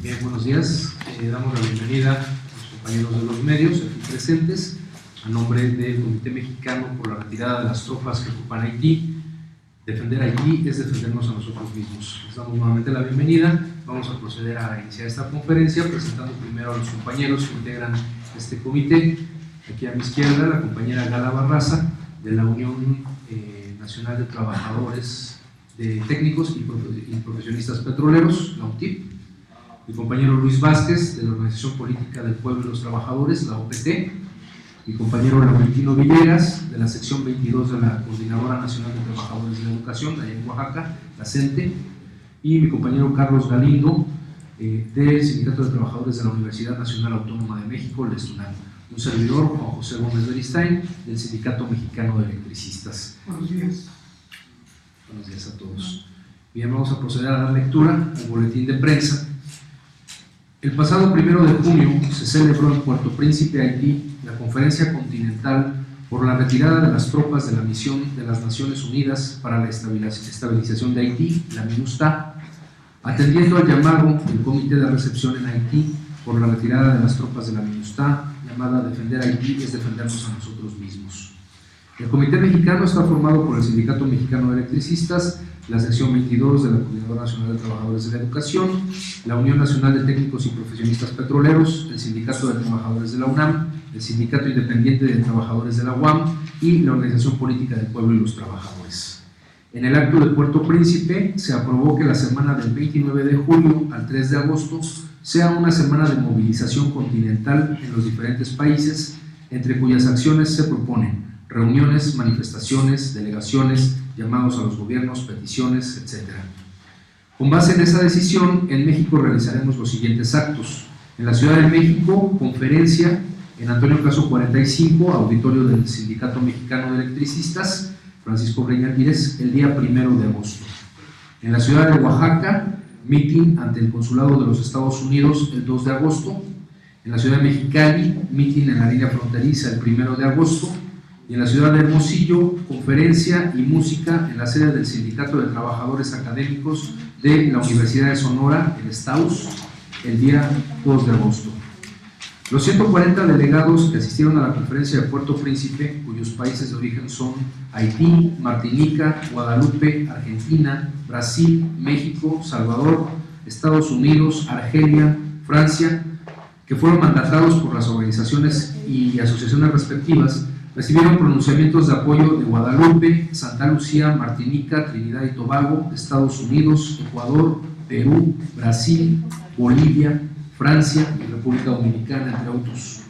Bien, buenos días. Damos la bienvenida a los compañeros de los medios aquí presentes a nombre del Comité Mexicano por la Retirada de las Tropas que ocupan Haití. Defender Haití es defendernos a nosotros mismos. Les damos nuevamente la bienvenida. Vamos a proceder a iniciar esta conferencia presentando primero a los compañeros que integran este comité. Aquí a mi izquierda, la compañera Gala Barraza, de la Unión Nacional de Trabajadores Técnicos y Profesionistas Petroleros, la UNTIP. Mi compañero Luis Vázquez, de la Organización Política del Pueblo y los Trabajadores, la OPT. Mi compañero Laurentino Villegas, de la sección 22 de la Coordinadora Nacional de Trabajadores de la Educación, allá en Oaxaca, la CENTE. Y mi compañero Carlos Galindo, del Sindicato de Trabajadores de la Universidad Nacional Autónoma de México, la ESTUNAM. Un servidor, Juan José Gómez Beristain, del Sindicato Mexicano de Electricistas. Buenos días. Buenos días a todos. Bien, vamos a proceder a dar lectura al boletín de prensa. El pasado 1 de junio se celebró en Puerto Príncipe, Haití, la Conferencia Continental por la retirada de las tropas de la Misión de las Naciones Unidas para la Estabilización de Haití, la MINUSTAH, atendiendo al llamado del Comité de Recepción en Haití por la retirada de las tropas de la MINUSTAH, llamada Defender Haití es defendernos a nosotros mismos. El Comité Mexicano está formado por el Sindicato Mexicano de Electricistas, la sección 22 de la Coordinadora Nacional de Trabajadores de la Educación, la Unión Nacional de Técnicos y Profesionistas Petroleros, el Sindicato de Trabajadores de la UNAM, el Sindicato Independiente de Trabajadores de la UAM y la Organización Política del Pueblo y los Trabajadores. En el acto de Puerto Príncipe se aprobó que la semana del 29 de julio al 3 de agosto sea una semana de movilización continental en los diferentes países, entre cuyas acciones se proponen reuniones, manifestaciones, delegaciones, llamados a los gobiernos, peticiones, etc. Con base en esa decisión, en México realizaremos los siguientes actos. En la Ciudad de México, conferencia en Antonio Caso 45, auditorio del Sindicato Mexicano de Electricistas, Francisco Breña Pírez, el día 1 de agosto. En la Ciudad de Oaxaca, mitin ante el Consulado de los Estados Unidos el 2 de agosto. En la Ciudad de Mexicali, mitin en la línea fronteriza el 1 de agosto. Y en la ciudad de Hermosillo, conferencia y música en la sede del Sindicato de Trabajadores Académicos de la Universidad de Sonora, el STAUS, el día 2 de agosto. Los 140 delegados que asistieron a la conferencia de Puerto Príncipe, cuyos países de origen son Haití, Martinica, Guadalupe, Argentina, Brasil, México, Salvador, Estados Unidos, Argelia, Francia, que fueron mandatados por las organizaciones y asociaciones respectivas, recibieron pronunciamientos de apoyo de Guadalupe, Santa Lucía, Martinica, Trinidad y Tobago, Estados Unidos, Ecuador, Perú, Brasil, Bolivia, Francia y República Dominicana, entre otros.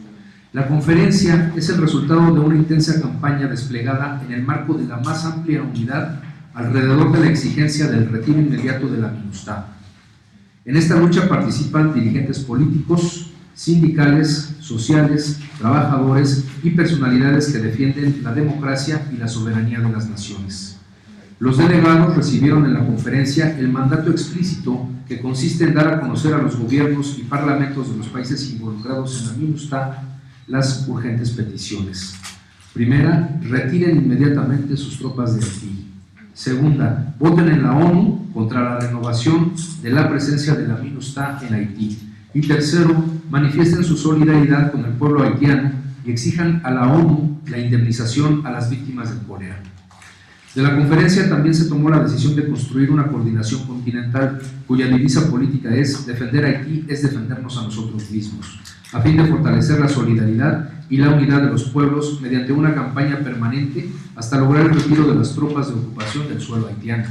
La conferencia es el resultado de una intensa campaña desplegada en el marco de la más amplia unidad alrededor de la exigencia del retiro inmediato de la MINUSTAH. En esta lucha participan dirigentes políticos, sindicales, sociales, trabajadores y personalidades que defienden la democracia y la soberanía de las naciones. Los delegados recibieron en la conferencia el mandato explícito que consiste en dar a conocer a los gobiernos y parlamentos de los países involucrados en la MINUSTAH las urgentes peticiones. Primera, retiren inmediatamente sus tropas de Haití. Segunda, voten en la ONU contra la renovación de la presencia de la MINUSTAH en Haití. Y tercero, manifiesten su solidaridad con el pueblo haitiano y exijan a la ONU la indemnización a las víctimas del cólera. De la conferencia también se tomó la decisión de construir una coordinación continental cuya divisa política es defender Haití es defendernos a nosotros mismos, a fin de fortalecer la solidaridad y la unidad de los pueblos mediante una campaña permanente hasta lograr el retiro de las tropas de ocupación del suelo haitiano.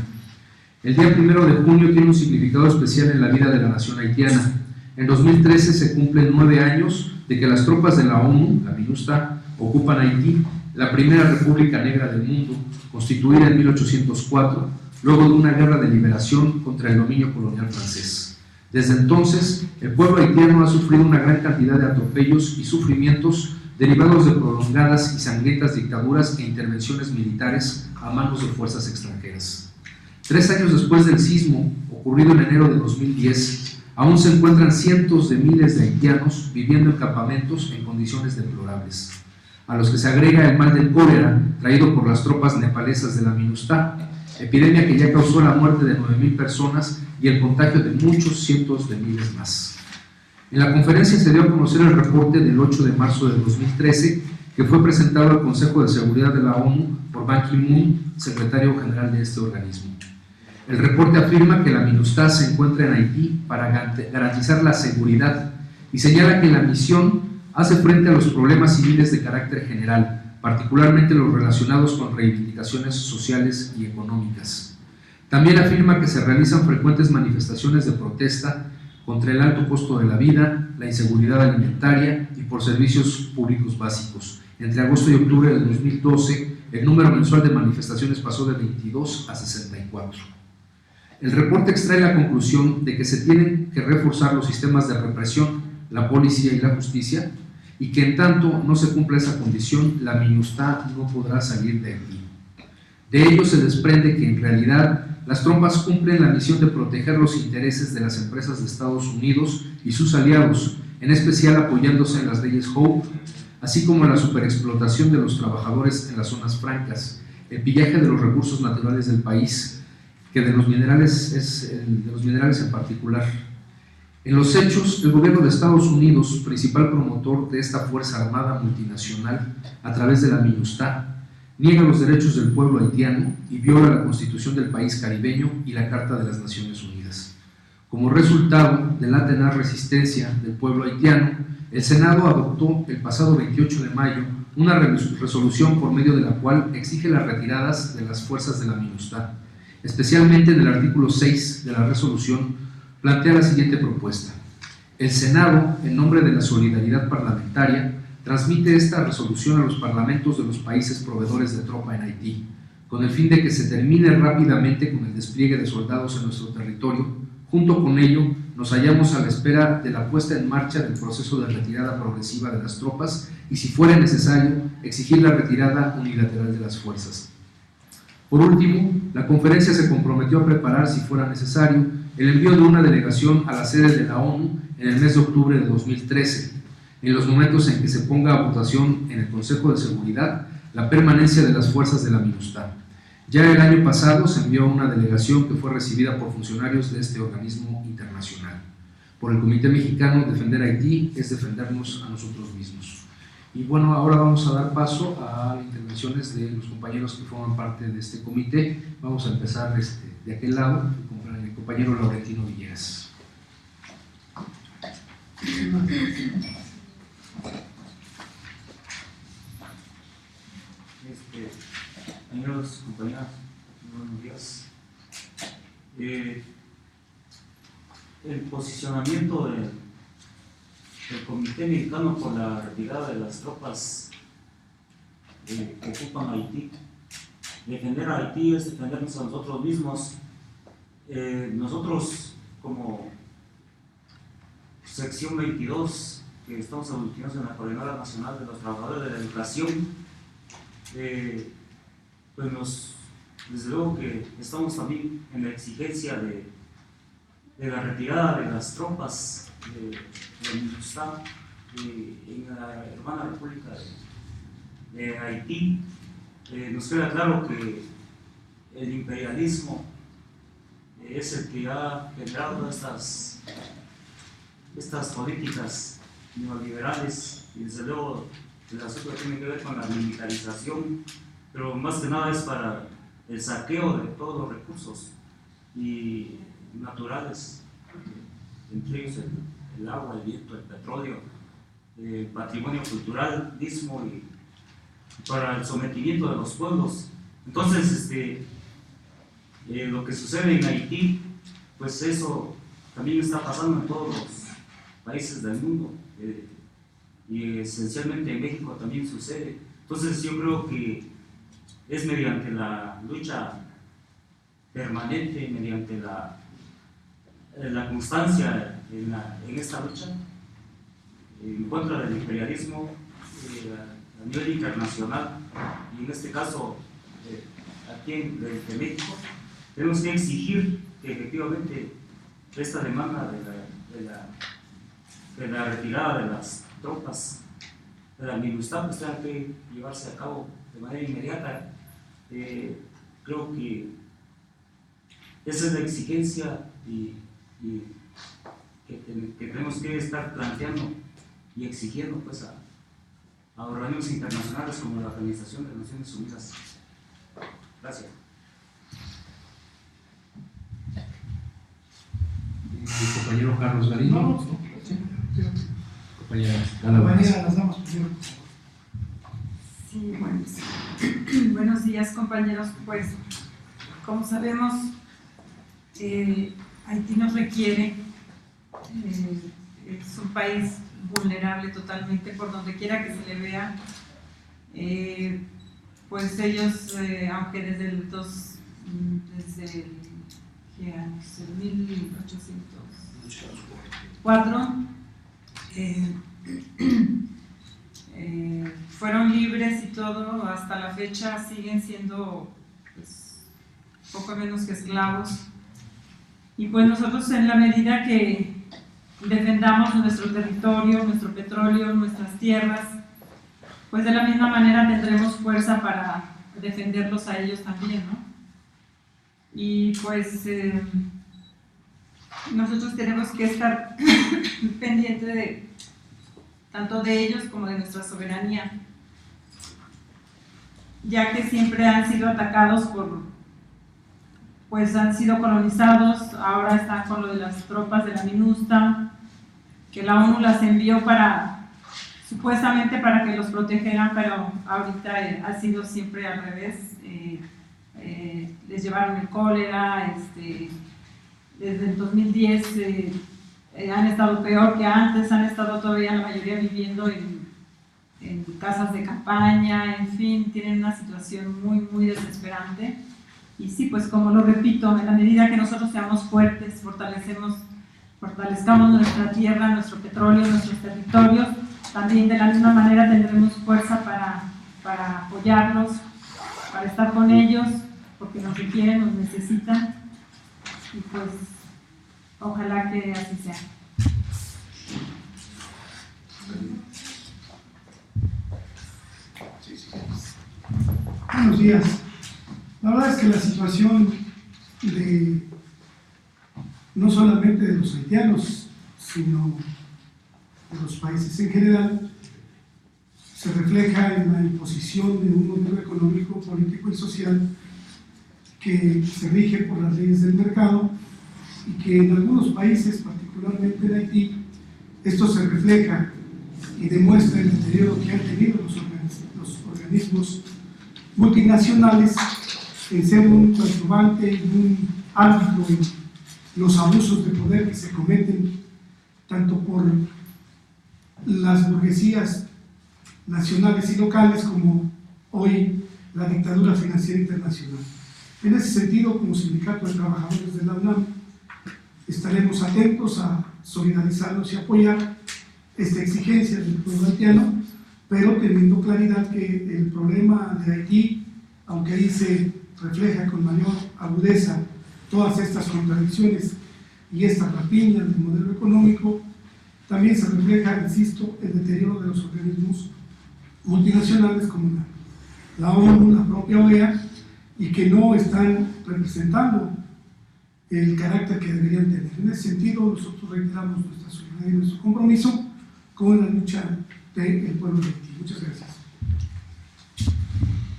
El día 1 de junio tiene un significado especial en la vida de la nación haitiana. En 2013 se cumplen 9 años de que las tropas de la ONU, la MINUSTAH, ocupan Haití, la primera república negra del mundo, constituida en 1804, luego de una guerra de liberación contra el dominio colonial francés. Desde entonces, el pueblo haitiano ha sufrido una gran cantidad de atropellos y sufrimientos derivados de prolongadas y sangrientas dictaduras e intervenciones militares a manos de fuerzas extranjeras. 3 años después del sismo, ocurrido en enero de 2010, aún se encuentran cientos de miles de haitianos viviendo en campamentos en condiciones deplorables, a los que se agrega el mal del cólera traído por las tropas nepalesas de la MINUSTAH, epidemia que ya causó la muerte de 9,000 personas y el contagio de muchos cientos de miles más. En la conferencia se dio a conocer el reporte del 8 de marzo de 2013, que fue presentado al Consejo de Seguridad de la ONU por Ban Ki-moon, secretario general de este organismo. El reporte afirma que la MINUSTAH se encuentra en Haití para garantizar la seguridad y señala que la misión hace frente a los problemas civiles de carácter general, particularmente los relacionados con reivindicaciones sociales y económicas. También afirma que se realizan frecuentes manifestaciones de protesta contra el alto costo de la vida, la inseguridad alimentaria y por servicios públicos básicos. Entre agosto y octubre del 2012, el número mensual de manifestaciones pasó de 22 a 64. El reporte extrae la conclusión de que se tienen que reforzar los sistemas de represión, la policía y la justicia, y que en tanto no se cumpla esa condición, la MINUSTAH no podrá salir de aquí. De ello se desprende que en realidad las tropas cumplen la misión de proteger los intereses de las empresas de Estados Unidos y sus aliados, en especial apoyándose en las leyes Hope, así como en la superexplotación de los trabajadores en las zonas francas, el pillaje de los recursos naturales del país, que de los minerales en particular. En los hechos, el gobierno de Estados Unidos, principal promotor de esta fuerza armada multinacional a través de la MINUSTAH, niega los derechos del pueblo haitiano y viola la Constitución del país caribeño y la Carta de las Naciones Unidas. Como resultado de la tenaz resistencia del pueblo haitiano, el Senado adoptó el pasado 28 de mayo una resolución por medio de la cual exige las retiradas de las fuerzas de la MINUSTAH. Especialmente en el artículo 6 de la resolución, plantea la siguiente propuesta. El Senado, en nombre de la solidaridad parlamentaria, transmite esta resolución a los parlamentos de los países proveedores de tropa en Haití, con el fin de que se termine rápidamente con el despliegue de soldados en nuestro territorio. Junto con ello, nos hallamos a la espera de la puesta en marcha del proceso de retirada progresiva de las tropas y, si fuera necesario, exigir la retirada unilateral de las fuerzas. Por último, la conferencia se comprometió a preparar, si fuera necesario, el envío de una delegación a la sede de la ONU en el mes de octubre de 2013, en los momentos en que se ponga a votación en el Consejo de Seguridad la permanencia de las fuerzas de la MINUSTAH. Ya el año pasado se envió una delegación que fue recibida por funcionarios de este organismo internacional. Por el Comité Mexicano, defender Haití es defendernos a nosotros mismos. Y bueno, ahora vamos a dar paso a intervenciones de los compañeros que forman parte de este comité. Vamos a empezar de aquel lado, con el compañero Laurentino Villegas. Compañeros, compañeras, buenos días. El posicionamiento del Comité Mexicano por la retirada de las tropas que ocupan Haití. Defender a Haití es defendernos a nosotros mismos. Nosotros, como sección 22, que estamos aglutinados en la Coordinadora Nacional de los Trabajadores de la Educación, pues desde luego que estamos también en la exigencia de la retirada de las tropas de la MINUSTAH en la hermana República de Haití. Nos queda claro que el imperialismo es el que ha generado estas políticas neoliberales, y desde luego el asunto tiene que ver con la militarización, pero más que nada es para el saqueo de todos los recursos y naturales, entre ellos el agua, el viento, el petróleo, el patrimonio cultural mismo, y para el sometimiento de los pueblos. Entonces, lo que sucede en Haití, pues eso también está pasando en todos los países del mundo, y esencialmente en México también sucede. Entonces yo creo que es mediante la lucha permanente, mediante la constancia en esta lucha en contra del imperialismo a nivel internacional, y en este caso aquí de México, tenemos que exigir que efectivamente esta demanda de la retirada de las tropas de la MINUSTAH pues tenga que llevarse a cabo de manera inmediata. Creo que esa es la exigencia y que tenemos que estar planteando y exigiendo pues a organismos internacionales como la Organización de las Naciones Unidas. Gracias. Mi compañero Carlos Galindo. No. Compañera Compañera, las damas primero. Sí, buenos días, compañeros. Pues, como sabemos, Haití nos requiere, es un país vulnerable totalmente por donde quiera que se le vea. Pues ellos, aunque desde el 1804 fueron libres y todo, hasta la fecha siguen siendo pues, poco menos que esclavos. Y pues nosotros, en la medida que defendamos nuestro territorio, nuestro petróleo, nuestras tierras, pues de la misma manera tendremos fuerza para defenderlos a ellos también, ¿no? Y pues nosotros tenemos que estar pendientes tanto de ellos como de nuestra soberanía, ya que siempre han sido atacados pues han sido colonizados. Ahora están con lo de las tropas de la MINUSTA, que la ONU las envió supuestamente para que los protegeran, pero ahorita ha sido siempre al revés. Les llevaron el cólera, desde el 2010 han estado peor que antes, han estado todavía la mayoría viviendo en casas de campaña, en fin, tienen una situación muy, muy desesperante. Y sí, pues como lo repito, en la medida que nosotros seamos fuertes, fortalezcamos nuestra tierra, nuestro petróleo, nuestros territorios, también de la misma manera tendremos fuerza para apoyarlos, para estar con ellos, porque nos requieren, nos necesitan, y pues ojalá que así sea. Buenos días. La verdad es que la situación no solamente de los haitianos, sino de los países en general, se refleja en la imposición de un modelo económico, político y social que se rige por las leyes del mercado y que en algunos países, particularmente en Haití, esto se refleja y demuestra el deterioro que han tenido los organismos multinacionales en ser un perturbante y un árbitro en los abusos de poder que se cometen tanto por las burguesías nacionales y locales como hoy la dictadura financiera internacional. En ese sentido, como Sindicato de Trabajadores de la UNAM, estaremos atentos a solidarizarnos y apoyar esta exigencia del pueblo haitiano, pero teniendo claridad que el problema de Haití, aunque ahí se refleja con mayor agudeza todas estas contradicciones y esta rapiña del modelo económico, también se refleja, insisto, el deterioro de los organismos multinacionales como la ONU, la propia OEA, y que no están representando el carácter que deberían tener. En ese sentido, nosotros reiteramos nuestra solidaridad y nuestro compromiso con la lucha del pueblo de Haití. Muchas gracias.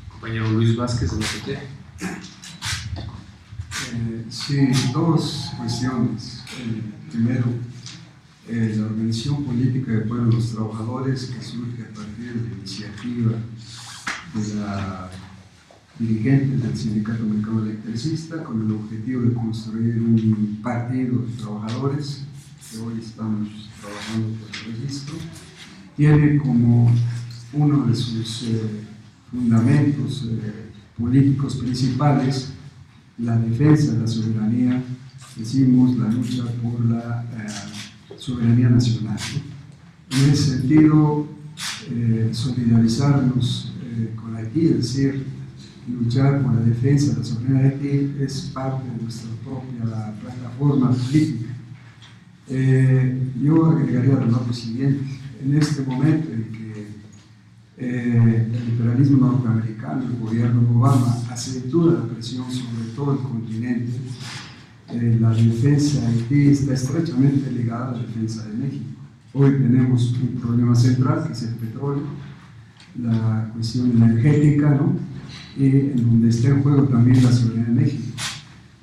Compañero Luis Vázquez, de la PT. Sí, dos cuestiones. Primero, la Organización Política del Pueblo de los Trabajadores, que surge a partir de la iniciativa de la dirigente del Sindicato Mexicano Electricista, con el objetivo de construir un partido de trabajadores, que hoy estamos trabajando por el registro, tiene como uno de sus fundamentos políticos principales la defensa de la soberanía, decimos la lucha por la soberanía nacional. En ese sentido, solidarizarnos con Haití, es decir, luchar por la defensa de la soberanía de Haití, es parte de nuestra propia plataforma política. Yo agregaría lo siguiente: en este momento en que el imperialismo norteamericano, el gobierno de Obama, acentúa la presión sobre todo el continente, la defensa de Haití está estrechamente ligada a la defensa de México. Hoy tenemos un problema central que es el petróleo, la cuestión energética, ¿no? Y en donde está en juego también la soberanía de México.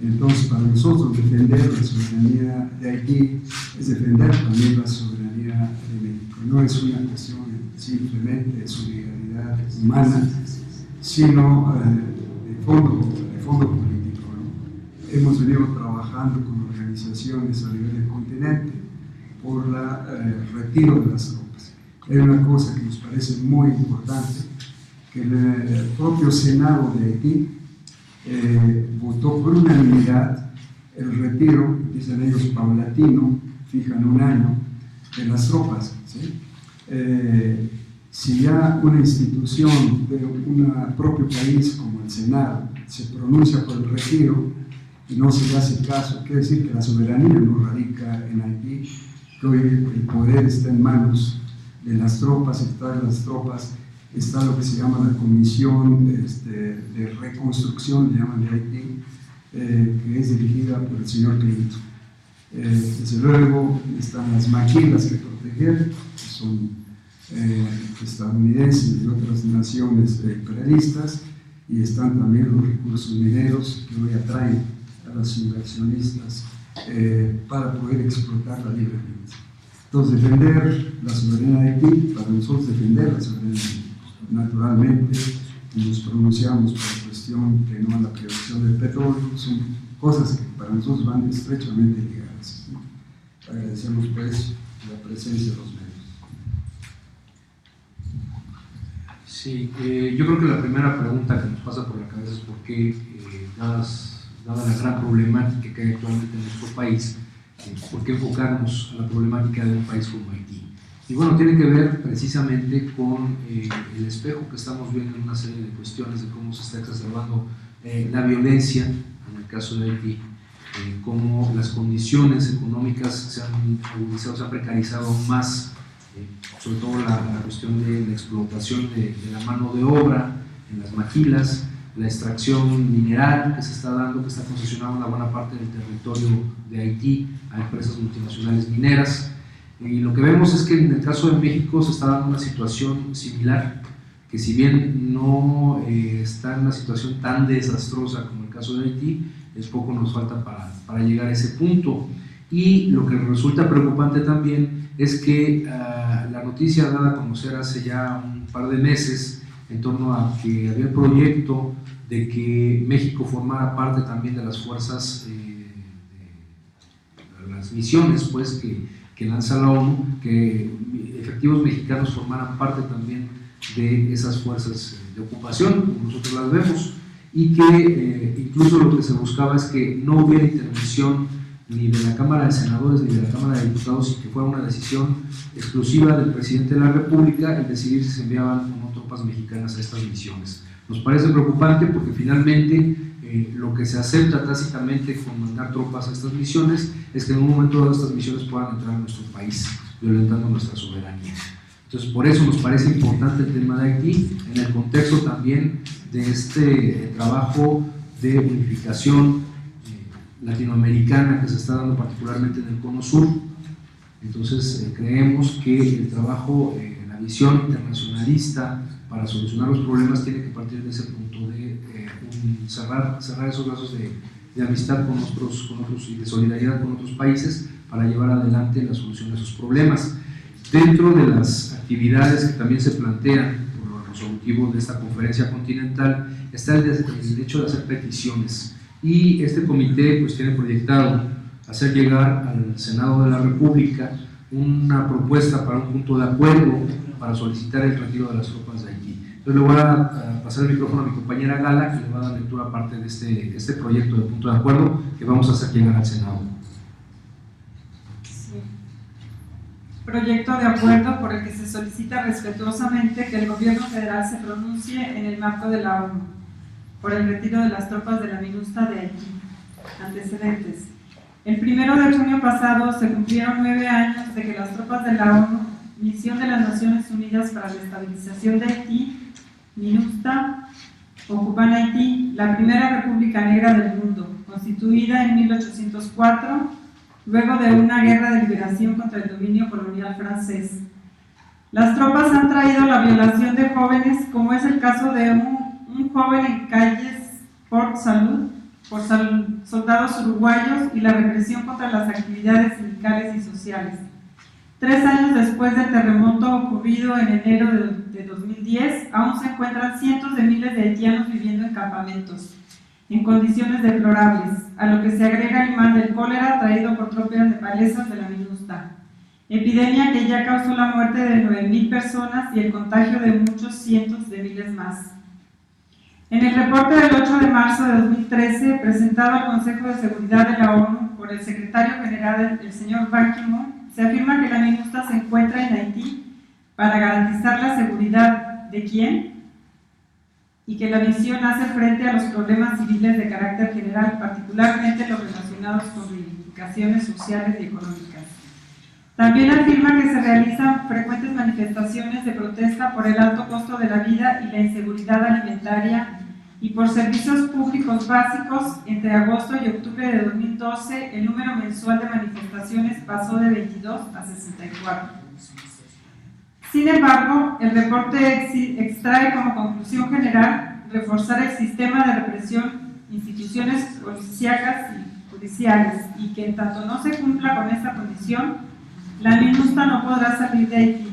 Entonces, para nosotros defender la soberanía de Haití es defender también la soberanía de México. No es una cuestión simplemente de solidaridad humana, sino de fondo político, ¿no? Hemos venido trabajando con organizaciones a nivel del continente por el retiro de las tropas. Hay una cosa que nos parece muy importante, que el propio Senado de Haití votó por unanimidad el retiro, dicen ellos paulatino, fijan un año, de las tropas, ¿sí? Si ya una institución de un propio país como el Senado se pronuncia por el retiro y no se le hace caso, quiere decir que la soberanía no radica en Haití, que hoy el poder está en manos de las tropas, está lo que se llama la Comisión de Reconstrucción, le llaman de Haití, que es dirigida por el señor Clinton. Desde luego están las maquilas que proteger, que son estadounidenses y de otras naciones imperialistas, y están también los recursos mineros que hoy atraen a los inversionistas para poder explotarla libremente. Entonces, defender la soberanía de Haití, para nosotros defender la soberanía de Haití. Naturalmente, nos pronunciamos por la cuestión que no a la privación del petróleo, son cosas que para nosotros van estrechamente ligadas, ¿sí? Agradecemos pues la presencia de los medios. Sí, yo creo que la primera pregunta que nos pasa por la cabeza es por qué, dada la gran problemática que hay actualmente en nuestro país, por qué enfocarnos a la problemática de un país como Haití. Y bueno, tiene que ver precisamente con el espejo que estamos viendo en una serie de cuestiones de cómo se está exacerbando la violencia, en el caso de Haití, cómo las condiciones económicas se han agudizado, se han precarizado aún más, sobre todo la cuestión de la explotación de la mano de obra en las maquilas, la extracción mineral que se está dando, que está concesionando una buena parte del territorio de Haití a empresas multinacionales mineras. Y lo que vemos es que en el caso de México se está dando una situación similar, que si bien no está en una situación tan desastrosa como el caso de Haití, es poco nos falta para llegar a ese punto. Y lo que resulta preocupante también es que la noticia dada a conocer hace ya un par de meses en torno a que había el proyecto de que México formara parte también de las fuerzas, de las misiones pues, que lanza la ONU, que efectivos mexicanos formaran parte también de esas fuerzas de ocupación, como nosotros las vemos, y que incluso lo que se buscaba es que no hubiera intervención ni de la Cámara de Senadores ni de la Cámara de Diputados, y que fuera una decisión exclusiva del presidente de la República el decidir si se enviaban o no tropas mexicanas a estas misiones. Nos parece preocupante porque finalmente lo que se acepta tácitamente con mandar tropas a estas misiones es que en un momento dado estas misiones puedan entrar a nuestro país, violentando nuestra soberanía. Entonces, por eso nos parece importante el tema de Haití, en el contexto también de este trabajo de unificación latinoamericana que se está dando particularmente en el Cono Sur. Entonces, creemos que el trabajo, la visión internacionalista para solucionar los problemas tiene que partir de ese punto de cerrar esos lazos de amistad con otros y de solidaridad con otros países para llevar adelante la solución de esos problemas. Dentro de las actividades que también se plantean por lo resolutivo de esta conferencia continental está el hecho de hacer peticiones, y este comité pues tiene proyectado hacer llegar al Senado de la República una propuesta para un punto de acuerdo para solicitar el retiro de las tropas de Haití. Entonces le voy a pasar el micrófono a mi compañera Gala, que le va a dar lectura a parte de este proyecto de punto de acuerdo que vamos a hacer llegar al Senado. Sí. Proyecto de acuerdo por el que se solicita respetuosamente que el gobierno federal se pronuncie en el marco de la ONU por el retiro de las tropas de la MINUSTA de Haití. Antecedentes. El 1 de junio pasado se cumplieron 9 años de que las tropas de la ONU, Misión de las Naciones Unidas para la Estabilización de Haití, MINUSTA, ocupan Haití, la primera república negra del mundo, constituida en 1804, luego de una guerra de liberación contra el dominio colonial francés. Las tropas han traído la violación de jóvenes, como es el caso de un joven en calles por soldados uruguayos, y la represión contra las actividades sindicales y sociales. 3 años después del terremoto ocurrido en enero de 2010, aún se encuentran cientos de miles de haitianos viviendo en campamentos, en condiciones deplorables, a lo que se agrega el mal del cólera traído por tropas nepalesas de la MINUSTAH, epidemia que ya causó la muerte de 9.000 personas y el contagio de muchos cientos de miles más. En el reporte del 8 de marzo de 2013, presentado al Consejo de Seguridad de la ONU por el secretario general, el señor Ban Ki-moon, se afirma que la MINUSTAH se encuentra en Haití para garantizar la seguridad de quién, y que la misión hace frente a los problemas civiles de carácter general, particularmente los relacionados con reivindicaciones sociales y económicas. También afirma que se realizan frecuentes manifestaciones de protesta por el alto costo de la vida y la inseguridad alimentaria y por servicios públicos básicos. Entre agosto y octubre de 2012, el número mensual de manifestaciones pasó de 22 a 64. Sin embargo, el reporte extrae como conclusión general reforzar el sistema de represión, instituciones policíacas y judiciales, y que en tanto no se cumpla con esta condición, la MINUSTAH no podrá salir de Haití.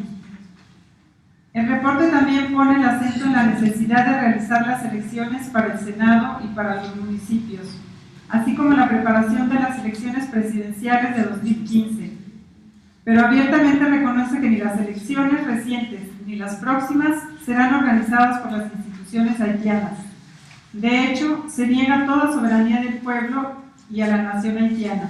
El reporte también pone el acento en la necesidad de realizar las elecciones para el Senado y para los municipios, así como la preparación de las elecciones presidenciales de 2015. Pero abiertamente reconoce que ni las elecciones recientes ni las próximas serán organizadas por las instituciones haitianas. De hecho, se niega toda soberanía del pueblo y a la nación haitiana.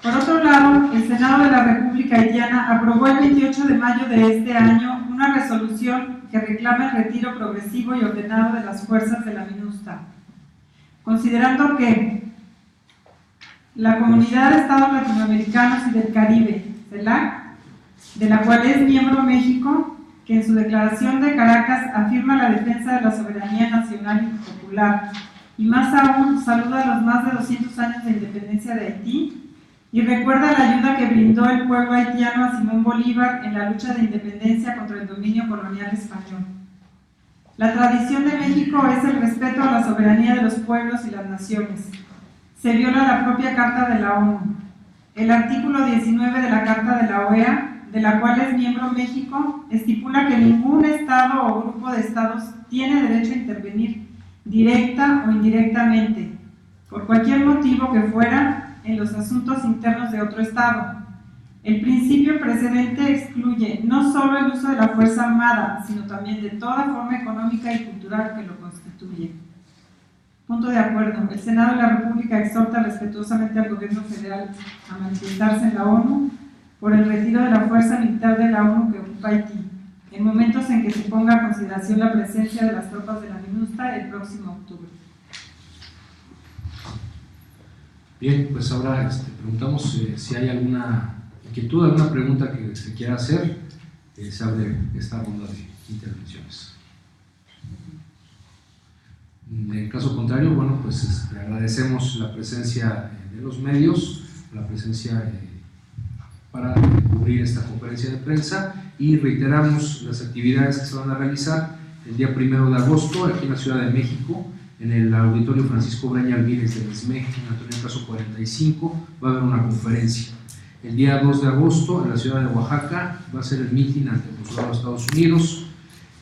Por otro lado, el Senado de la República Haitiana aprobó el 28 de mayo de este año una resolución que reclama el retiro progresivo y ordenado de las fuerzas de la MINUSTAH, considerando que la Comunidad de Estados Latinoamericanos y del Caribe, CELAC, de la cual es miembro México, que en su declaración de Caracas afirma la defensa de la soberanía nacional y popular, y más aún saluda los más de 200 años de independencia de Haití, y recuerda la ayuda que brindó el pueblo haitiano a Simón Bolívar en la lucha de independencia contra el dominio colonial español. La tradición de México es el respeto a la soberanía de los pueblos y las naciones. Se viola la propia Carta de la ONU. El artículo 19 de la Carta de la OEA, de la cual es miembro México, estipula que ningún Estado o grupo de Estados tiene derecho a intervenir directa o indirectamente, por cualquier motivo que fuera, en los asuntos internos de otro Estado. El principio precedente excluye no solo el uso de la fuerza armada, sino también de toda forma económica y cultural que lo constituye. Punto de acuerdo. El Senado de la República exhorta respetuosamente al Gobierno Federal a manifestarse en la ONU por el retiro de la fuerza militar de la ONU que ocupa Haití, en momentos en que se ponga a consideración la presencia de las tropas de la MINUSTAH el próximo octubre. Bien, pues ahora preguntamos si hay alguna inquietud, alguna pregunta que se quiera hacer. Se abre esta ronda de intervenciones. En el caso contrario, bueno, pues agradecemos la presencia de los medios, la presencia para cubrir esta conferencia de prensa, y reiteramos las actividades que se van a realizar el día 1 de agosto aquí en la Ciudad de México, en el Auditorio Francisco Breña Alvírez de Lesme, en Antonio Caso 45, va a haber una conferencia. El día 2 de agosto, en la ciudad de Oaxaca, va a ser el mitin ante el Consulado de Estados Unidos.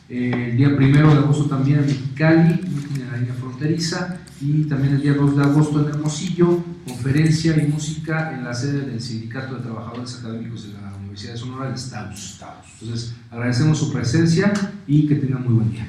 El día 1 de agosto también en Mexicali, mitin en la línea fronteriza. Y también el día 2 de agosto en Hermosillo, conferencia y música en la sede del Sindicato de Trabajadores Académicos de la Universidad de Sonora, el STAUS. Entonces, agradecemos su presencia y que tengan muy buen día.